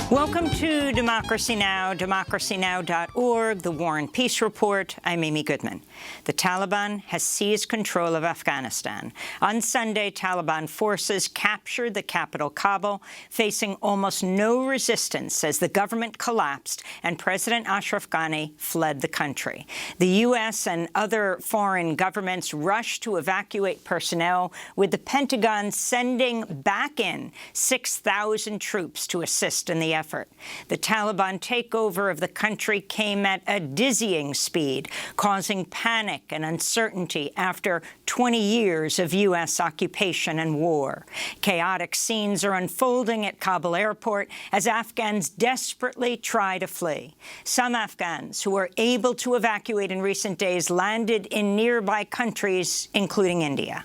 Welcome to Democracy Now!, democracynow.org, the War and Peace Report. I'm Amy Goodman. The Taliban has seized control of Afghanistan. On Sunday, Taliban forces captured the capital, Kabul, facing almost no resistance as the government collapsed and President Ashraf Ghani fled the country. The U.S. and other foreign governments rushed to evacuate personnel, with the Pentagon sending back in 6,000 troops to assist in the effort. The Taliban takeover of the country came at a dizzying speed, causing panic and uncertainty after 20 years of U.S. occupation and war. Chaotic scenes are unfolding at Kabul airport as Afghans desperately try to flee. Some Afghans who were able to evacuate in recent days landed in nearby countries, including India.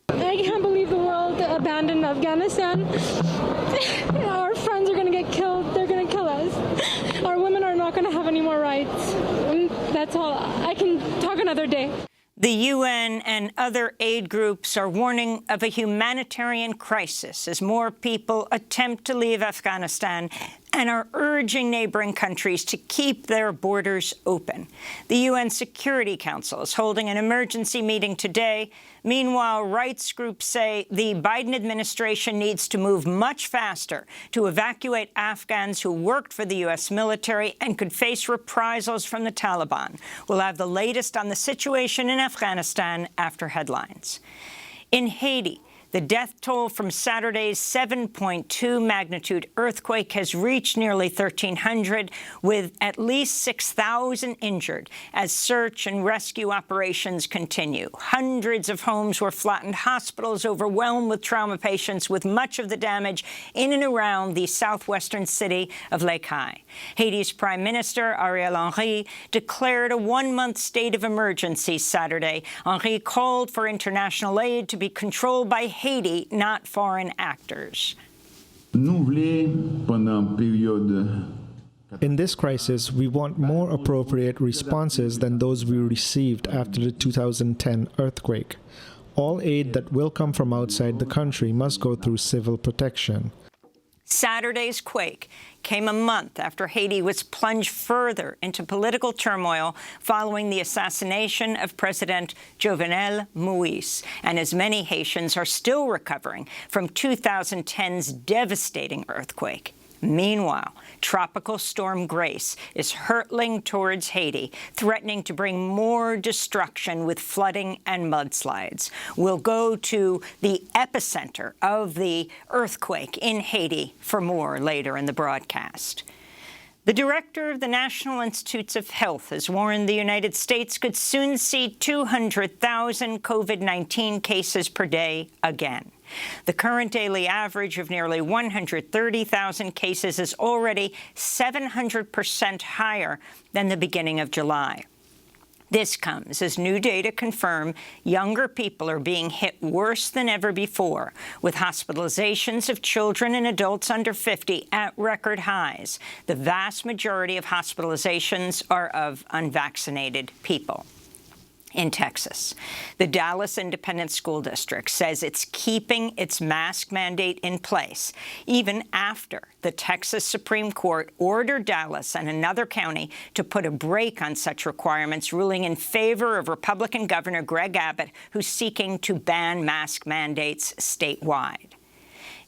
I can't believe the world abandoned Afghanistan. Our friends are going to get killed. They're going to kill us. Our women are not going to have any more rights. And that's all. I can talk another day. The UN and other aid groups are warning of a humanitarian crisis as more people attempt to leave Afghanistan and are urging neighboring countries to keep their borders open. The UN Security Council is holding an emergency meeting today. Meanwhile, rights groups say the Biden administration needs to move much faster to evacuate Afghans who worked for the U.S. military and could face reprisals from the Taliban. We'll have the latest on the situation in Afghanistan after headlines. In Haiti, the death toll from Saturday's 7.2 magnitude earthquake has reached nearly 1,300, with at least 6,000 injured as search and rescue operations continue. Hundreds of homes were flattened, hospitals overwhelmed with trauma patients, with much of the damage in and around the southwestern city of Lake Hai. Haiti's Prime Minister, Ariel Henry, declared a one-month state of emergency Saturday. Henry called for international aid to be controlled by Haiti, not foreign actors. In this crisis, we want more appropriate responses than those we received after the 2010 earthquake. All aid that will come from outside the country must go through civil protection. Saturday's quake came a month after Haiti was plunged further into political turmoil following the assassination of President Jovenel Moïse, and as many Haitians are still recovering from 2010's devastating earthquake. Meanwhile, Tropical Storm Grace is hurtling towards Haiti, threatening to bring more destruction with flooding and mudslides. We'll go to the epicenter of the earthquake in Haiti for more later in the broadcast. The director of the National Institutes of Health has warned the United States could soon see 200,000 COVID-19 cases per day again. The current daily average of nearly 130,000 cases is already 700% higher than the beginning of July. This comes as new data confirm younger people are being hit worse than ever before, with hospitalizations of children and adults under 50 at record highs. The vast majority of hospitalizations are of unvaccinated people. In Texas, the Dallas Independent School District says it's keeping its mask mandate in place, even after the Texas Supreme Court ordered Dallas and another county to put a brake on such requirements, ruling in favor of Republican Governor Greg Abbott, who's seeking to ban mask mandates statewide.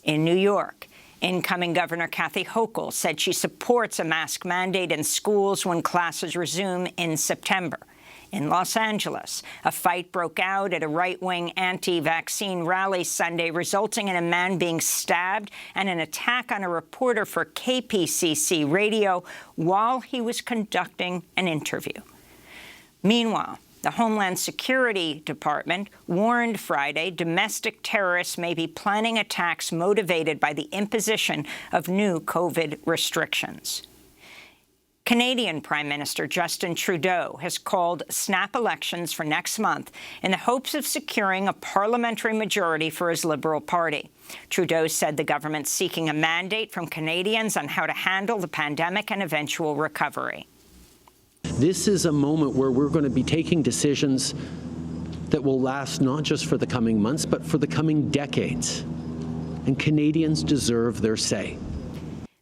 In New York, incoming Governor Kathy Hochul said she supports a mask mandate in schools when classes resume in September. In Los Angeles, a fight broke out at a right-wing anti-vaccine rally Sunday, resulting in a man being stabbed and an attack on a reporter for KPCC radio while he was conducting an interview. Meanwhile, the Homeland Security Department warned Friday domestic terrorists may be planning attacks motivated by the imposition of new COVID restrictions. Canadian Prime Minister Justin Trudeau has called snap elections for next month in the hopes of securing a parliamentary majority for his Liberal Party. Trudeau said the government's seeking a mandate from Canadians on how to handle the pandemic and eventual recovery. This is a moment where we're going to be taking decisions that will last not just for the coming months, but for the coming decades. And Canadians deserve their say.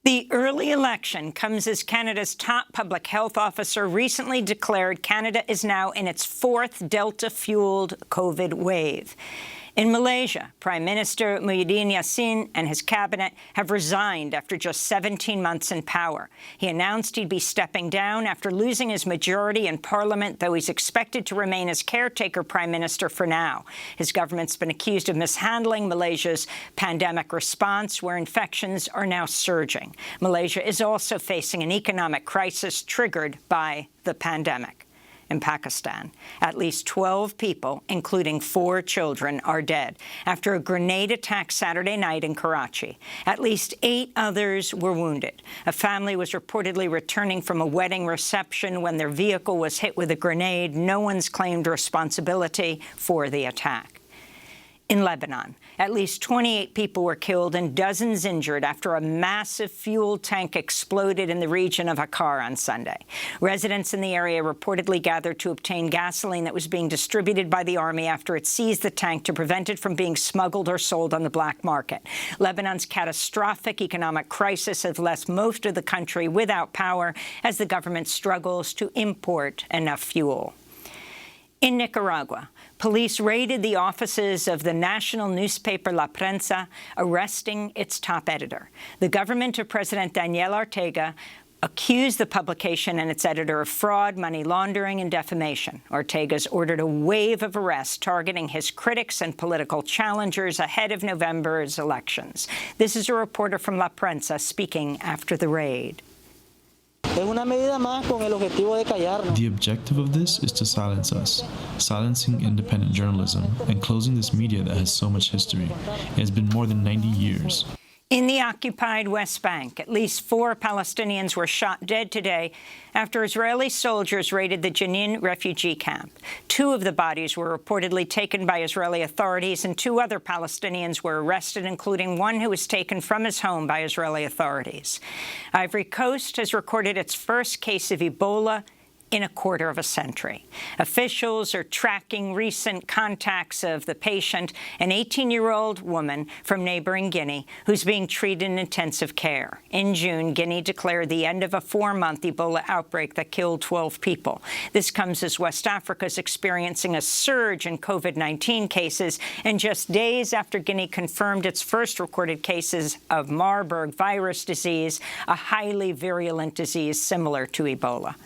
The early election comes as Canada's top public health officer recently declared Canada is now in its fourth Delta-fueled COVID wave. In Malaysia, Prime Minister Muhyiddin Yassin and his cabinet have resigned after just 17 months in power. He announced he'd be stepping down after losing his majority in parliament, though he's expected to remain as caretaker prime minister for now. His government's been accused of mishandling Malaysia's pandemic response, where infections are now surging. Malaysia is also facing an economic crisis triggered by the pandemic. In Pakistan, at least 12 people, including 4 children, are dead after a grenade attack Saturday night in Karachi. At least 8 others were wounded. A family was reportedly returning from a wedding reception when their vehicle was hit with a grenade. No one's claimed responsibility for the attack. In Lebanon, at least 28 people were killed and dozens injured after a massive fuel tank exploded in the region of Akkar on Sunday. Residents in the area reportedly gathered to obtain gasoline that was being distributed by the army after it seized the tank to prevent it from being smuggled or sold on the black market. Lebanon's catastrophic economic crisis has left most of the country without power as the government struggles to import enough fuel. In Nicaragua, police raided the offices of the national newspaper La Prensa, arresting its top editor. The government of President Daniel Ortega accused the publication and its editor of fraud, money laundering, and defamation. Ortega's ordered a wave of arrests targeting his critics and political challengers ahead of November's elections. This is a reporter from La Prensa speaking after the raid. The objective of this is to silence us, silencing independent journalism, and closing this media that has so much history. It has been more than 90 years. In the occupied West Bank, at least 4 Palestinians were shot dead today after Israeli soldiers raided the Jenin refugee camp. 2 of the bodies were reportedly taken by Israeli authorities, and 2 other Palestinians were arrested, including one who was taken from his home by Israeli authorities. Ivory Coast has recorded its first case of Ebola in a quarter of a century. Officials are tracking recent contacts of the patient, an 18-year-old woman from neighboring Guinea who's being treated in intensive care. In June, Guinea declared the end of a 4-month Ebola outbreak that killed 12 people. This comes as West Africa is experiencing a surge in COVID-19 cases, and just days after Guinea confirmed its first recorded cases of Marburg virus disease, a highly virulent disease similar to Ebola.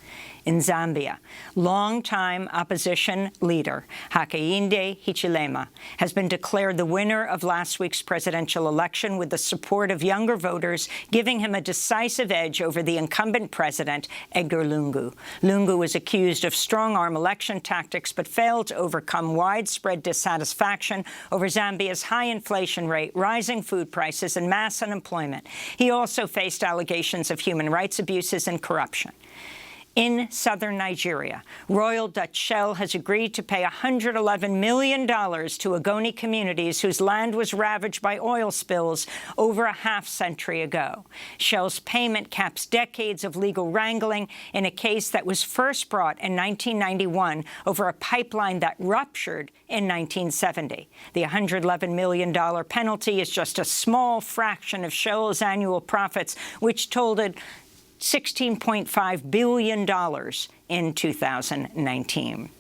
In Zambia, longtime opposition leader Hakainde Hichalema has been declared the winner of last week's presidential election with the support of younger voters, giving him a decisive edge over the incumbent president, Edgar Lungu. Lungu was accused of strong-arm election tactics but failed to overcome widespread dissatisfaction over Zambia's high inflation rate, rising food prices, and mass unemployment. He also faced allegations of human rights abuses and corruption. In southern Nigeria, Royal Dutch Shell has agreed to pay $111 million to Ogoni communities whose land was ravaged by oil spills over a half-century ago. Shell's payment caps decades of legal wrangling in a case that was first brought in 1991 over a pipeline that ruptured in 1970. The $111 million penalty is just a small fraction of Shell's annual profits, which totaled $16.5 billion in 2019.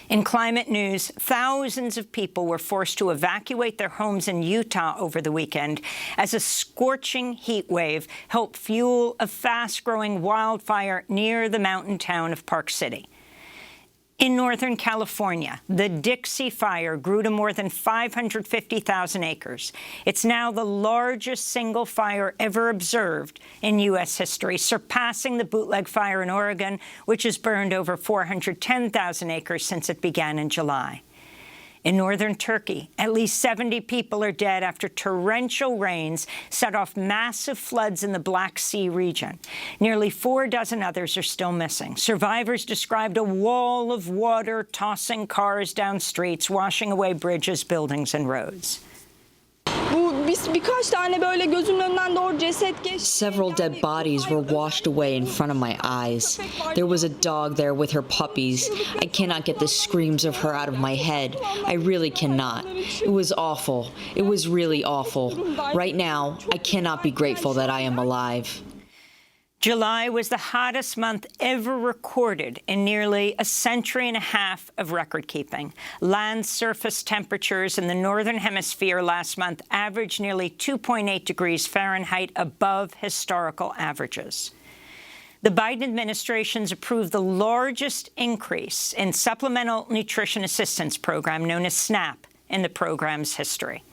In climate news, thousands of people were forced to evacuate their homes in Utah over the weekend as a scorching heat wave helped fuel a fast-growing wildfire near the mountain town of Park City. In Northern California, the Dixie Fire grew to more than 550,000 acres. It's now the largest single fire ever observed in U.S. history, surpassing the bootleg fire in Oregon, which has burned over 410,000 acres since it began in July. In northern Turkey, at least 70 people are dead after torrential rains set off massive floods in the Black Sea region. Nearly 46 others are still missing. Survivors described a wall of water tossing cars down streets, washing away bridges, buildings, and roads. birkaç tane böyle gözümün önünden doğru ceset geçti. Several dead bodies were washed away in front of my eyes. There was a dog there with her puppies. I cannot get the screams of her out of my head. I really cannot. It was awful. It was really awful. Right now, I cannot be grateful that I am alive. July was the hottest month ever recorded in nearly a century and a half of record-keeping. Land surface temperatures in the Northern Hemisphere last month averaged nearly 2.8 degrees Fahrenheit above historical averages. The Biden administration's approved the largest increase in Supplemental Nutrition Assistance Program, known as SNAP, in the program's history.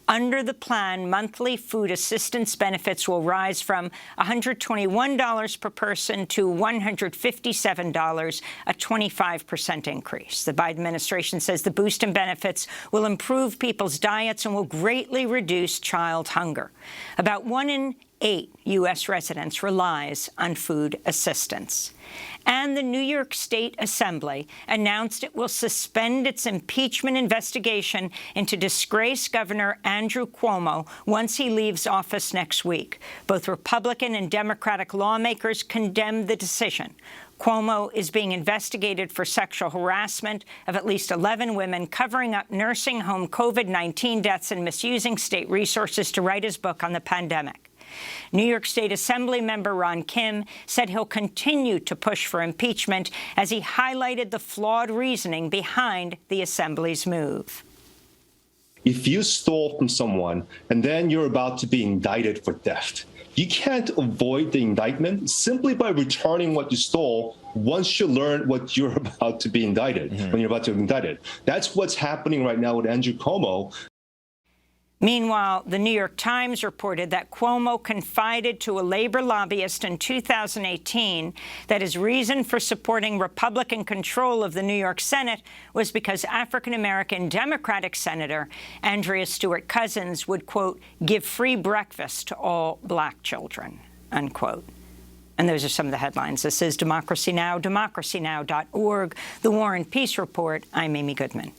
Under the plan, monthly food assistance benefits will rise from $121 per person to $157, a 25% increase. The Biden administration says the boost in benefits will improve people's diets and will greatly reduce child hunger. About 1 in 8 U.S. residents relies on food assistance. And the New York State Assembly announced it will suspend its impeachment investigation into disgraced Governor Andrew Cuomo once he leaves office next week. Both Republican and Democratic lawmakers condemned the decision. Cuomo is being investigated for sexual harassment of at least 11 women, covering up nursing home COVID-19 deaths and misusing state resources to write his book on the pandemic. New York State Assembly member Ron Kim said he'll continue to push for impeachment as he highlighted the flawed reasoning behind the Assembly's move. If you stole from someone and then you're about to be indicted for theft, you can't avoid the indictment simply by returning what you stole once you learn what you're about to be indicted, when you're about to be indicted. That's what's happening right now with Andrew Cuomo. Meanwhile, the New York Times reported that Cuomo confided to a labor lobbyist in 2018 that his reason for supporting Republican control of the New York Senate was because African-American Democratic Senator Andrea Stewart Cousins would, quote, give free breakfast to all black children, unquote. And those are some of the headlines. This is Democracy Now!, democracynow.org, The War and Peace Report. I'm Amy Goodman.